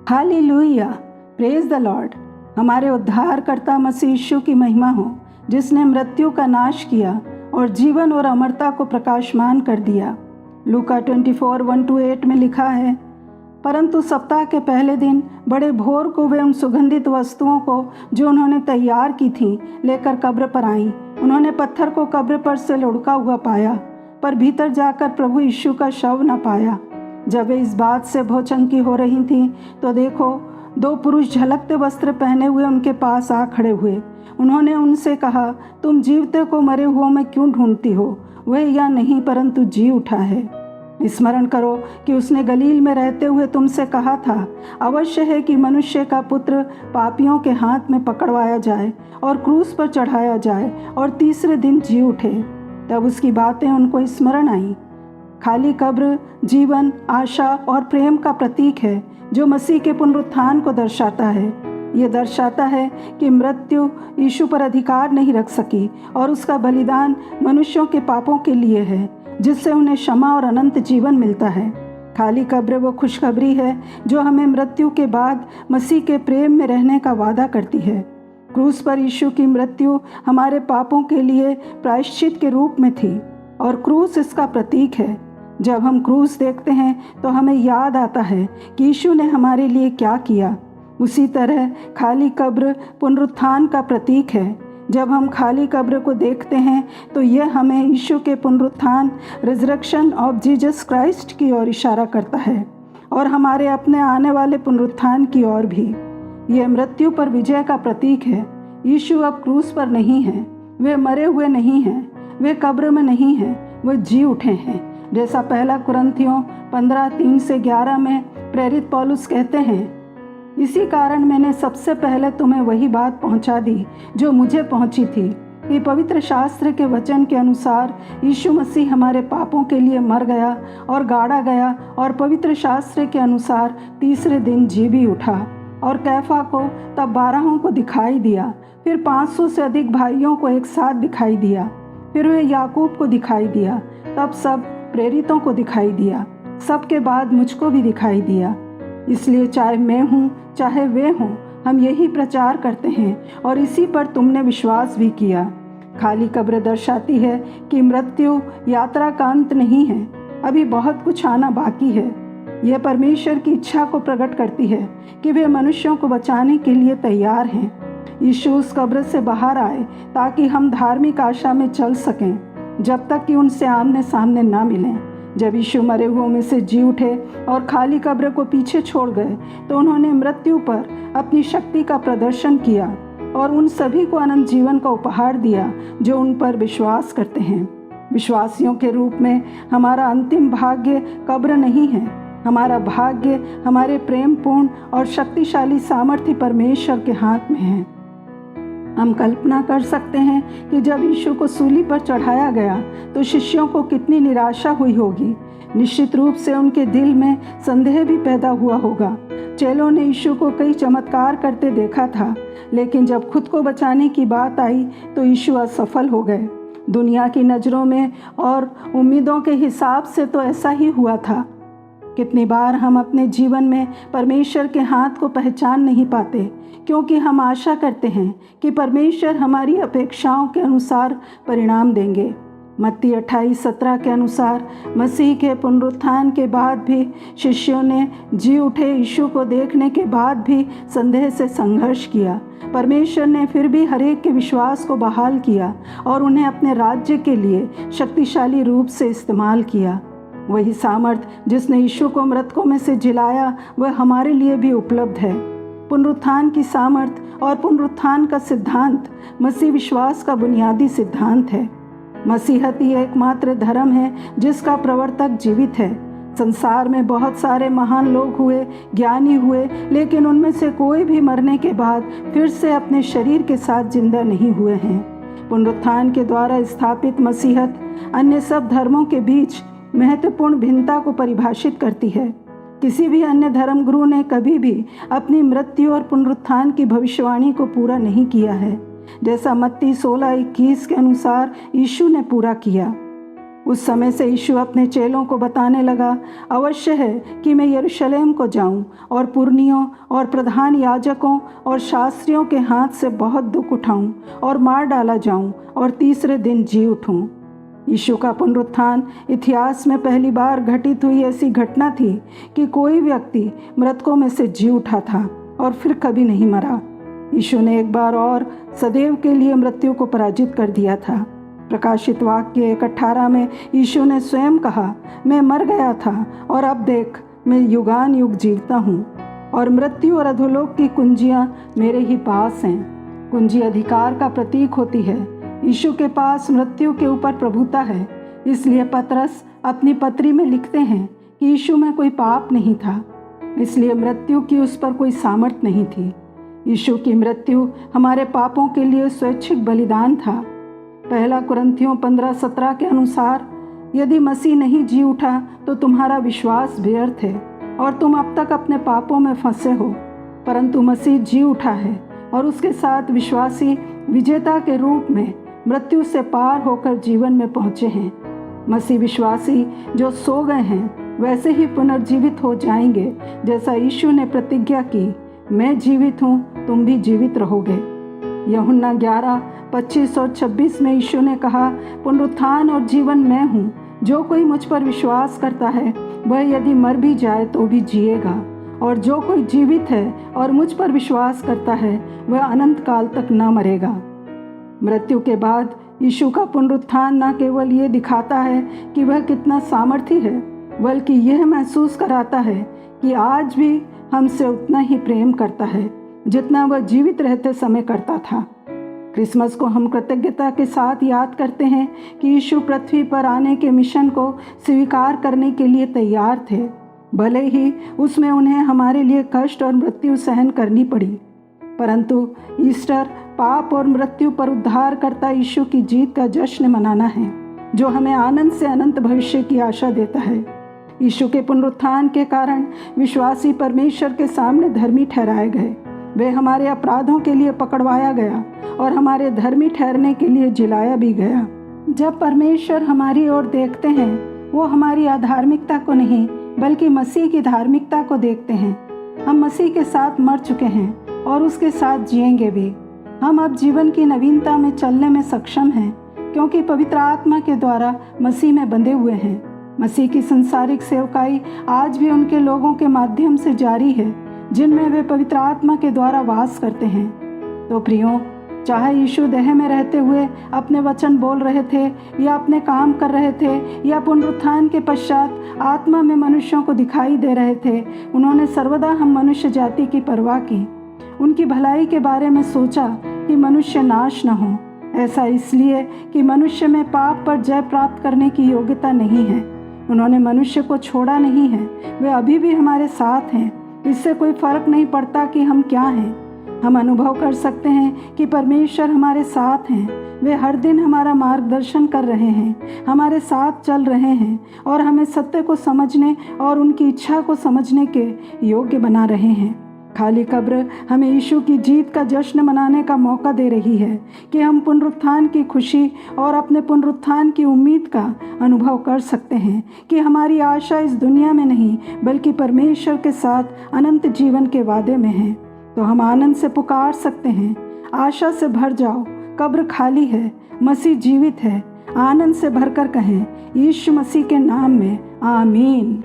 Hallelujah, praise the Lord. हमारे उद्धारकर्ता मसीह यीशु की महिमा हो, जिसने मृत्यु का नाश किया और जीवन और अमरता को प्रकाशमान कर दिया। लूका 24:1-8 में लिखा है, परंतु सप्ताह के पहले दिन बड़े भोर को वे उन सुगंधित वस्तुओं को जो उन्होंने तैयार की थीं लेकर कब्र पर आईं। उन्होंने पत्थर को कब्र पर से लुढ़का हुआ पाया, पर भीतर जाकर प्रभु यीशु का शव न पाया। जब वे इस बात से भौचंकी हो रही थीं तो देखो, 2 पुरुष झलकते वस्त्र पहने हुए उनके पास आ खड़े हुए। उन्होंने उनसे कहा, तुम जीवते को मरे हुओं में क्यों ढूंढती हो? वह या नहीं, परंतु जी उठा है। स्मरण करो कि उसने गलील में रहते हुए तुमसे कहा था, अवश्य है कि मनुष्य का पुत्र पापियों के हाथ में पकड़वाया जाए और क्रूस पर चढ़ाया जाए और तीसरे दिन जी उठे। तब उसकी बातें उनको स्मरण आईं। खाली कब्र जीवन, आशा और प्रेम का प्रतीक है, जो मसीह के पुनरुत्थान को दर्शाता है। ये दर्शाता है कि मृत्यु यीशु पर अधिकार नहीं रख सकी और उसका बलिदान मनुष्यों के पापों के लिए है, जिससे उन्हें क्षमा और अनंत जीवन मिलता है। खाली कब्र वो खुशखबरी है जो हमें मृत्यु के बाद मसीह के प्रेम में रहने का वादा करती है। क्रूस पर यीशु की मृत्यु हमारे पापों के लिए प्रायश्चित के रूप में थी और क्रूस इसका प्रतीक है। जब हम क्रूस देखते हैं तो हमें याद आता है कि यीशु ने हमारे लिए क्या किया। उसी तरह खाली कब्र पुनरुत्थान का प्रतीक है। जब हम खाली कब्र को देखते हैं तो यह हमें यीशु के पुनरुत्थान, रिजरेक्शन ऑफ जीसस क्राइस्ट की ओर इशारा करता है और हमारे अपने आने वाले पुनरुत्थान की ओर भी। यह मृत्यु पर विजय का प्रतीक है। यीशु अब क्रूस पर नहीं हैं, वे मरे हुए नहीं हैं, वे कब्र में नहीं हैं, वे जी उठे हैं। जैसा 1 कुरिन्थियों 15:3-11 में प्रेरित पौलुस कहते हैं, इसी कारण मैंने सबसे पहले तुम्हें वही बात पहुंचा दी जो मुझे पहुंची थी, कि पवित्र शास्त्र के वचन के अनुसार यीशु मसीह हमारे पापों के लिए मर गया और गाड़ा गया और पवित्र शास्त्र के अनुसार तीसरे दिन जी भी उठा। और कैफा को तब 12 को दिखाई दिया, फिर 500 से अधिक भाइयों को एक साथ दिखाई दिया, फिर वे याकूब को दिखाई दिया, तब सब प्रेरितों को दिखाई दिया, सबके बाद मुझको भी दिखाई दिया। इसलिए चाहे मैं हूँ चाहे वे हों, हम यही प्रचार करते हैं और इसी पर तुमने विश्वास भी किया। खाली कब्र दर्शाती है कि मृत्यु यात्रा का अंत नहीं है, अभी बहुत कुछ आना बाकी है। यह परमेश्वर की इच्छा को प्रकट करती है कि वे मनुष्यों को बचाने के लिए तैयार हैं। यीशु उस कब्र से बाहर आए ताकि हम धार्मिक आशा में चल सकें, जब तक कि उनसे आमने सामने ना मिलें। जब यीशु मरे हुओं में से जी उठे और खाली कब्र को पीछे छोड़ गए तो उन्होंने मृत्यु पर अपनी शक्ति का प्रदर्शन किया और उन सभी को अनंत जीवन का उपहार दिया जो उन पर विश्वास करते हैं। विश्वासियों के रूप में हमारा अंतिम भाग्य कब्र नहीं है। हमारा भाग्य हमारे प्रेमपूर्ण और शक्तिशाली सामर्थ्य परमेश्वर के हाथ में है। हम कल्पना कर सकते हैं कि जब यीशु को सूली पर चढ़ाया गया तो शिष्यों को कितनी निराशा हुई होगी। निश्चित रूप से उनके दिल में संदेह भी पैदा हुआ होगा। चेलों ने यीशु को कई चमत्कार करते देखा था, लेकिन जब खुद को बचाने की बात आई तो यीशु असफल हो गए। दुनिया की नज़रों में और उम्मीदों के हिसाब से तो ऐसा ही हुआ था। कितनी बार हम अपने जीवन में परमेश्वर के हाथ को पहचान नहीं पाते, क्योंकि हम आशा करते हैं कि परमेश्वर हमारी अपेक्षाओं के अनुसार परिणाम देंगे। मत्ती 28:17 के अनुसार मसीह के पुनरुत्थान के बाद भी शिष्यों ने जी उठे यीशु को देखने के बाद भी संदेह से संघर्ष किया। परमेश्वर ने फिर भी हरेक के विश्वास को बहाल किया और उन्हें अपने राज्य के लिए शक्तिशाली रूप से इस्तेमाल किया। वही सामर्थ जिसने यीशु को मृतकों में से जिलाया, वह हमारे लिए भी उपलब्ध है। पुनरुत्थान की सामर्थ और पुनरुत्थान का सिद्धांत मसीह विश्वास का बुनियादी सिद्धांत है। मसीहत ही एकमात्र धर्म है जिसका प्रवर्तक जीवित है। संसार में बहुत सारे महान लोग हुए, ज्ञानी हुए, लेकिन उनमें से कोई भी मरने के बाद फिर से अपने शरीर के साथ जिंदा नहीं हुए हैं। पुनरुत्थान के द्वारा स्थापित मसीहत अन्य सब धर्मों के बीच महत्वपूर्ण भिन्नता को परिभाषित करती है। किसी भी अन्य धर्मगुरु ने कभी भी अपनी मृत्यु और पुनरुत्थान की भविष्यवाणी को पूरा नहीं किया है, जैसा मत्ती 16:21 के अनुसार यीशु ने पूरा किया। उस समय से यीशु अपने चेलों को बताने लगा, अवश्य है कि मैं यरूशलेम को जाऊं और पुरनियों और प्रधान याजकों और शास्त्रियों के हाथ से बहुत दुख उठाऊं और मार डाला जाऊं और तीसरे दिन जी उठूं। यीशु का पुनरुत्थान इतिहास में पहली बार घटित हुई ऐसी घटना थी कि कोई व्यक्ति मृतकों में से जी उठा था और फिर कभी नहीं मरा। यीशु ने एक बार और सदैव के लिए मृत्यु को पराजित कर दिया था। प्रकाशित वाक्य 1:18 में यीशु ने स्वयं कहा, मैं मर गया था और अब देख मैं युगान युग जीवता हूँ और मृत्यु और अधोलोक की कुंजियाँ मेरे ही पास हैं। कुंजी अधिकार का प्रतीक होती है। यीशु के पास मृत्यु के ऊपर प्रभुता है। इसलिए पतरस अपनी पत्री में लिखते हैं कि यीशु में कोई पाप नहीं था, इसलिए मृत्यु की उस पर कोई सामर्थ नहीं थी। यीशु की मृत्यु हमारे पापों के लिए स्वैच्छिक बलिदान था। पहला कुरिन्थियों 15:17 के अनुसार, यदि मसीह नहीं जी उठा तो तुम्हारा विश्वास व्यर्थ है और तुम अब तक अपने पापों में फंसे हो, परंतु मसीह जी उठा है और उसके साथ विश्वासी विजेता के रूप में मृत्यु से पार होकर जीवन में पहुँचे हैं। मसीह विश्वासी जो सो गए हैं वैसे ही पुनर्जीवित हो जाएंगे, जैसा यीशु ने प्रतिज्ञा की, मैं जीवित हूँ, तुम भी जीवित रहोगे। यूहन्ना 11:25 और 26 में यीशु ने कहा, पुनरुत्थान और जीवन मैं हूँ, जो कोई मुझ पर विश्वास करता है वह यदि मर भी जाए तो भी जिएगा, और जो कोई जीवित है और मुझ पर विश्वास करता है वह अनंत काल तक न मरेगा। मृत्यु के बाद यीशु का पुनरुत्थान न केवल ये दिखाता है कि वह कितना सामर्थी है, बल्कि यह महसूस कराता है कि आज भी हमसे उतना ही प्रेम करता है जितना वह जीवित रहते समय करता था। क्रिसमस को हम कृतज्ञता के साथ याद करते हैं कि यीशु पृथ्वी पर आने के मिशन को स्वीकार करने के लिए तैयार थे, भले ही उसमें उन्हें हमारे लिए कष्ट और मृत्यु सहन करनी पड़ी। परंतु ईस्टर पाप और मृत्यु पर उद्धारकर्ता यीशु की जीत का जश्न मनाना है, जो हमें आनंद से अनंत भविष्य की आशा देता है। यीशु के पुनरुत्थान के कारण विश्वासी परमेश्वर के सामने धर्मी ठहराए गए। वे हमारे अपराधों के लिए पकड़वाया गया और हमारे धर्मी ठहरने के लिए जिलाया भी गया। जब परमेश्वर हमारी ओर देखते हैं, वो हमारी अधार्मिकता को नहीं बल्कि मसीह की धार्मिकता को देखते हैं। हम मसीह के साथ मर चुके हैं और उसके साथ जिएंगे भी। हम अब जीवन की नवीनता में चलने में सक्षम हैं, क्योंकि पवित्र आत्मा के द्वारा मसीह में बंधे हुए हैं। मसीह की संसारिक सेवकाई आज भी उनके लोगों के माध्यम से जारी है जिनमें वे पवित्र आत्मा के द्वारा वास करते हैं। तो प्रियो, चाहे यीशु देह में रहते हुए अपने वचन बोल रहे थे या अपने काम कर रहे थे या पुनरुत्थान के पश्चात आत्मा में मनुष्यों को दिखाई दे रहे थे, उन्होंने सर्वदा हम मनुष्य जाति की परवाह की, उनकी भलाई के बारे में सोचा कि मनुष्य नाश न हो। ऐसा इसलिए कि मनुष्य में पाप पर जय प्राप्त करने की योग्यता नहीं है। उन्होंने मनुष्य को छोड़ा नहीं है, वे अभी भी हमारे साथ हैं। इससे कोई फर्क नहीं पड़ता कि हम क्या हैं। हम अनुभव कर सकते हैं कि परमेश्वर हमारे साथ हैं। वे हर दिन हमारा मार्गदर्शन कर रहे हैं, हमारे साथ चल रहे हैं और हमें सत्य को समझने और उनकी इच्छा को समझने के योग्य बना रहे हैं। खाली कब्र हमें यीशु की जीत का जश्न मनाने का मौका दे रही है कि हम पुनरुत्थान की खुशी और अपने पुनरुत्थान की उम्मीद का अनुभव कर सकते हैं कि हमारी आशा इस दुनिया में नहीं बल्कि परमेश्वर के साथ अनंत जीवन के वादे में है। तो हम आनंद से पुकार सकते हैं, आशा से भर जाओ, कब्र खाली है, मसीह जीवित है। आनंद से भरकर कहें, यीशु मसीह के नाम में आमीन।